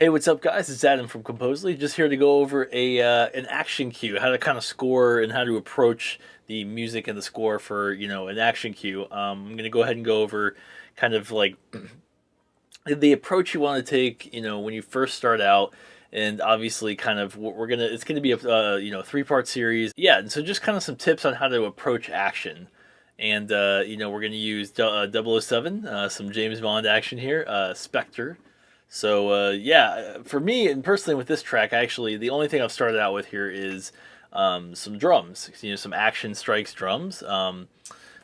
Hey, what's up, guys? It's Adam from Compozly. Just here to go over a an action cue, how to kind of score and how to approach the music and the score for an action cue. I'm gonna go ahead and go over kind of like the approach you want to take, when you first start out, and obviously kind of what we're gonna. It's gonna be a 3-part series, yeah. And so just kind of some tips on how to approach action. And we're gonna use 007, some James Bond action here, Spectre. So yeah, for me and personally with this track, actually the only thing I've started out with here is some drums. Some action strikes drums.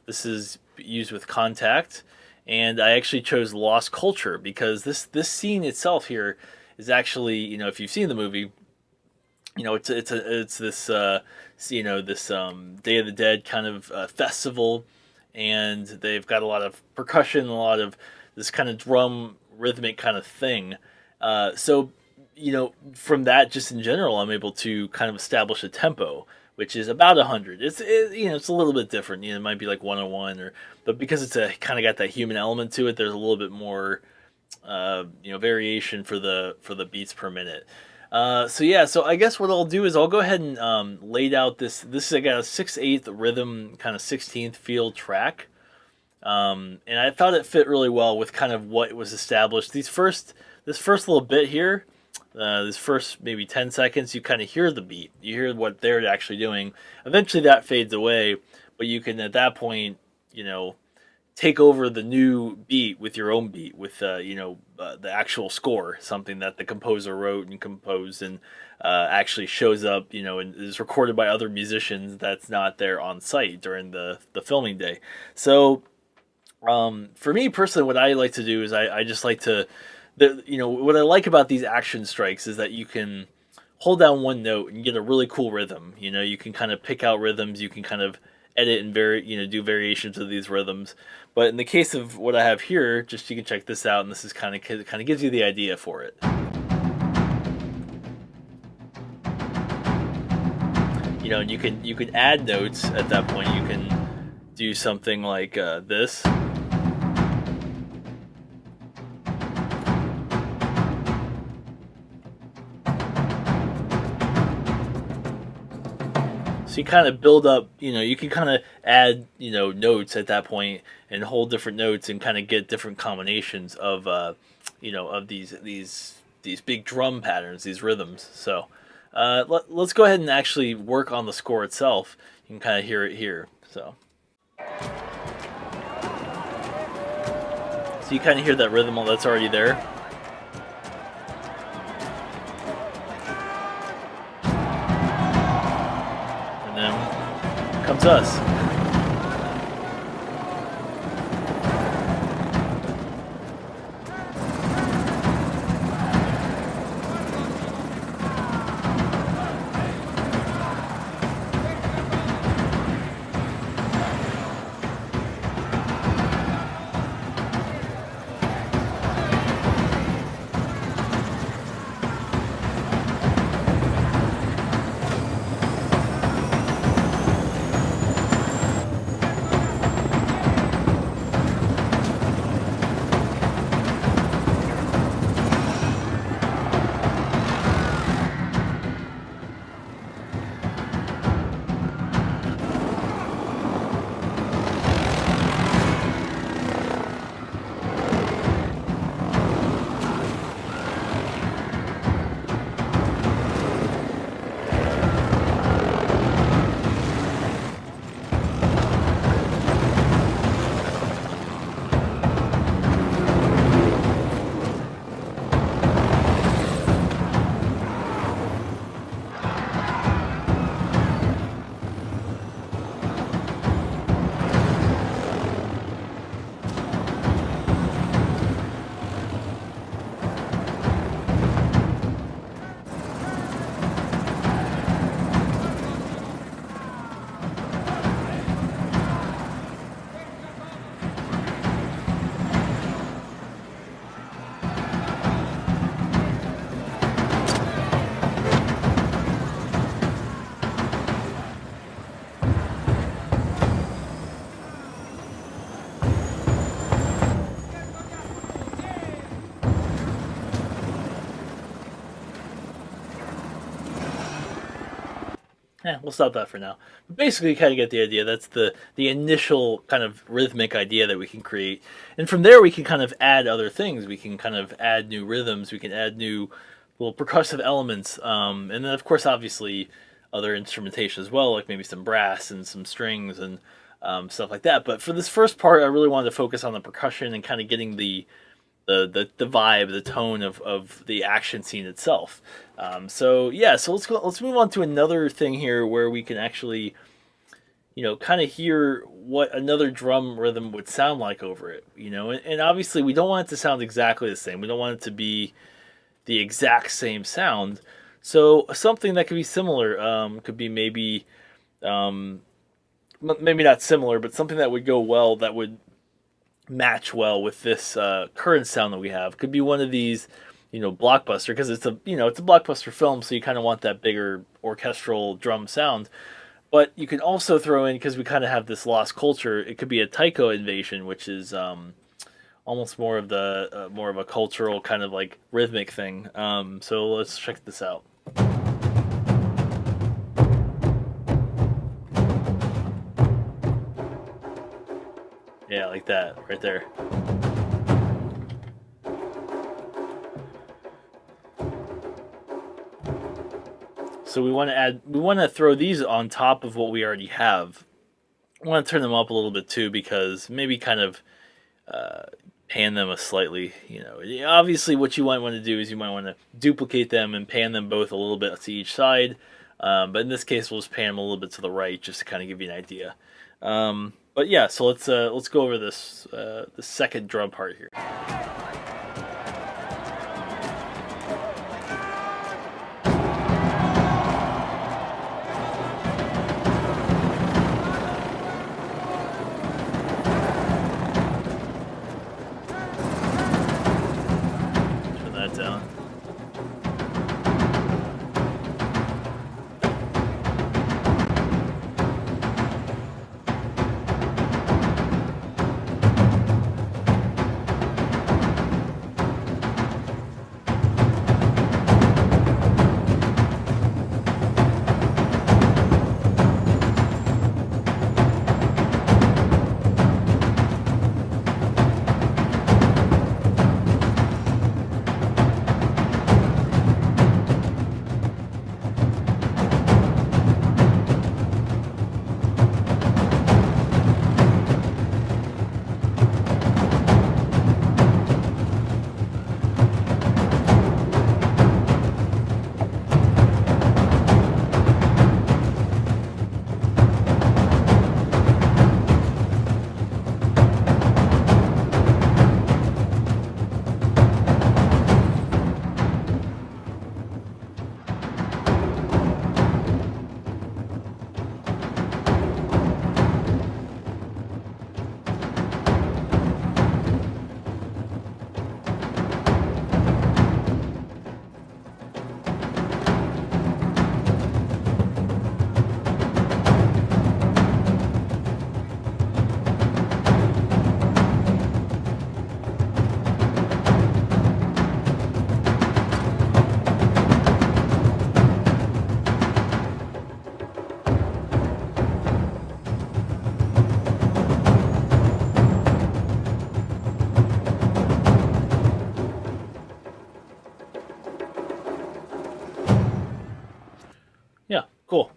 This is used with Contact, and I actually chose Lost Culture because this scene itself here is actually, if you've seen the movie, it's this this Day of the Dead kind of festival, and they've got a lot of percussion, a lot of this kind of drum rhythmic kind of thing. So from that, just in general, I'm able to kind of establish a tempo, which is about 100. It's a little bit different. It might be like 101, but because it's a kind of got that human element to it, there's a little bit more variation for the beats per minute. So yeah, so I guess what I'll do is I'll go ahead and lay out this. This is like a 6/8 rhythm, kind of 16th feel track. And I thought it fit really well with kind of what was established. This first little bit here, this first maybe 10 seconds, you kind of hear the beat. You hear what they're actually doing. Eventually that fades away, but you can at that point, take over the new beat with your own beat, with the actual score, something that the composer wrote and composed, and actually shows up, and is recorded by other musicians that's not there on site during the filming day. So for me personally, what I like to do is I just like to, what I like about these action strikes is that you can hold down one note and get a really cool rhythm. You can kind of pick out rhythms, you can kind of edit and do variations of these rhythms. But in the case of what I have here, just you can check this out, and this is kind of gives you the idea for it. And you can add notes at that point. You can do something like this. So you kind of build up, you can kind of add, notes at that point and hold different notes and kind of get different combinations of, of these big drum patterns, these rhythms. So let's go ahead and actually work on the score itself. You can kind of hear it here. So you kind of hear that rhythm that's already there. Comes us. Yeah, we'll stop that for now. But basically, you kind of get the idea. That's the initial kind of rhythmic idea that we can create, and from there we can kind of add other things. We can kind of add new rhythms. We can add new little percussive elements, and then of course, obviously, other instrumentation as well, like maybe some brass and some strings and stuff like that. But for this first part, I really wanted to focus on the percussion and kind of getting the vibe, the tone of the action scene itself. So yeah, so let's move on to another thing here where we can actually kind of hear what another drum rhythm would sound like over it. And obviously we don't want it to sound exactly the same. We don't want it to be the exact same sound. So something that could be similar could be um, maybe not similar, but something that would go well, that would match well with this current sound that we have. Could be one of these, blockbuster, because it's a blockbuster film, so you kind of want that bigger orchestral drum sound. But you can also throw in, because we kind of have this lost culture, it could be a taiko invasion, which is almost more of a cultural kind of like rhythmic thing. So let's check this out. Yeah, like that right there. So we want to throw these on top of what we already have. I want to turn them up a little bit too, because maybe kind of uh, pan them a slightly. Yeah, obviously, what you might want to do is you might want to duplicate them and pan them both a little bit to each side. But in this case, we'll just pan them a little bit to the right, just to kind of give you an idea. But yeah, so let's go over this the second drum part here. Turn that down. Yeah, cool.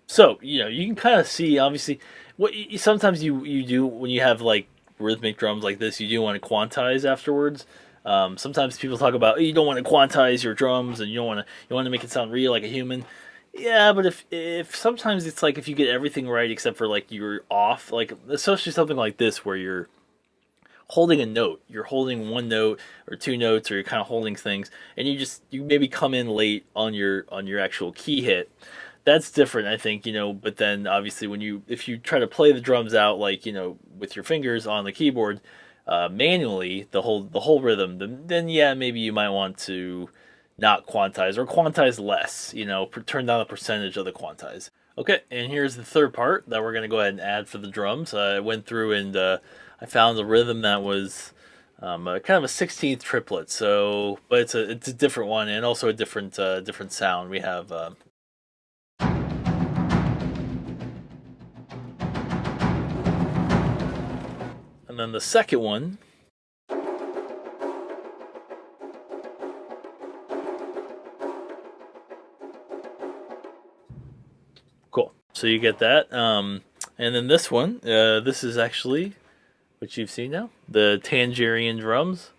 So you can kind of see, obviously, sometimes you do when you have like rhythmic drums like this, you do want to quantize afterwards. Sometimes people talk about, "Oh, you don't want to quantize your drums, and you want to make it sound real like a human." Yeah, but if sometimes it's like if you get everything right except for like you're off, like especially something like this where you're holding a note, you're holding one note or two notes, or you're kind of holding things, and you maybe come in late on your actual key hit. That's different, I think. But then obviously when you if you try to play the drums out like with your fingers on the keyboard, manually, the whole rhythm, then yeah, maybe you might want to not quantize, or quantize less. Turn down the percentage of the quantize. Okay, and here's the third part that we're going to go ahead and add for the drums. I went through and I found a rhythm that was kind of a 16th triplet. So, but it's a different one, and also a different sound. We have And then the second one, cool. So you get that. And then this one, this is actually what you've seen now, the Tangerian drums.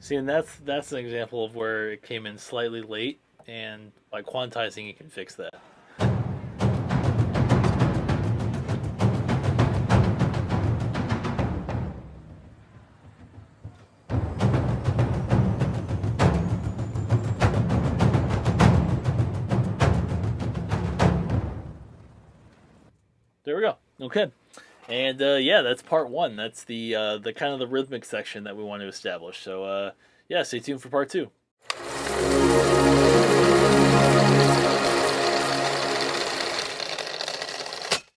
See, and that's an example of where it came in slightly late, and by quantizing, you can fix that. There we go. Okay, and yeah, that's part one. That's the kind of the rhythmic section that we want to establish. So yeah, stay tuned for part two.